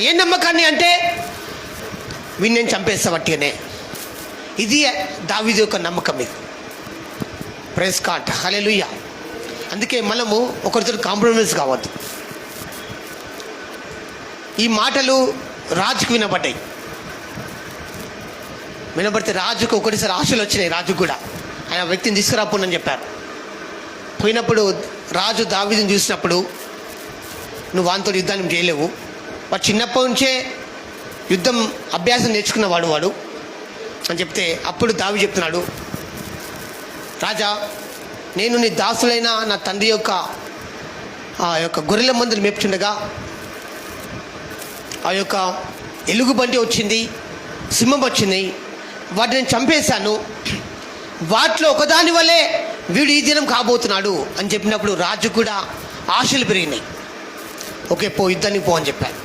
ఏ నమ్మకాన్ని అంటే వీడిని నేను చంపేస్తా వట్టిగానే. ఇది దావీదు యొక్క నమ్మకం. ఇది ప్రైజ్ గాడ్, హల్లెలూయా. అందుకే మనము ఒకరితో కాంప్రమైజ్ కావద్దు. ఈ మాటలు రాజుకు వినబడ్డాయి. వినబడితే రాజుకు ఒకటిసారి ఆశలు వచ్చినాయి. రాజుకు కూడా ఆయన వ్యక్తిని తీసుకురాపోనని చెప్పారు. పోయినప్పుడు రాజు దావీదుని చూసినప్పుడు, నువ్వు వానితో యుద్ధాన్ని చేయలేవు, వాడు చిన్నప్పటి నుంచే యుద్ధం అభ్యాసం నేర్చుకున్నవాడు వాడు అని చెప్తే, అప్పుడు దావీదు చెప్తున్నాడు, రాజా, నేను నీ దాసులైన నా తండ్రి యొక్క ఆ యొక్క గొర్రెల మందులు మేపుచుండగా ఆ యొక్క ఎలుగుబంటి వచ్చింది, సింహం వచ్చింది, వాటిని నేను చంపేశాను. వాటిలో ఒకదాని వల్లే వీడు ఈ దినం కాబోతున్నాడు అని చెప్పినప్పుడు రాజు కూడా ఆశలు పెరిగినాయి. ఓకే, పో, యుద్ధానికి పో అని చెప్పాను.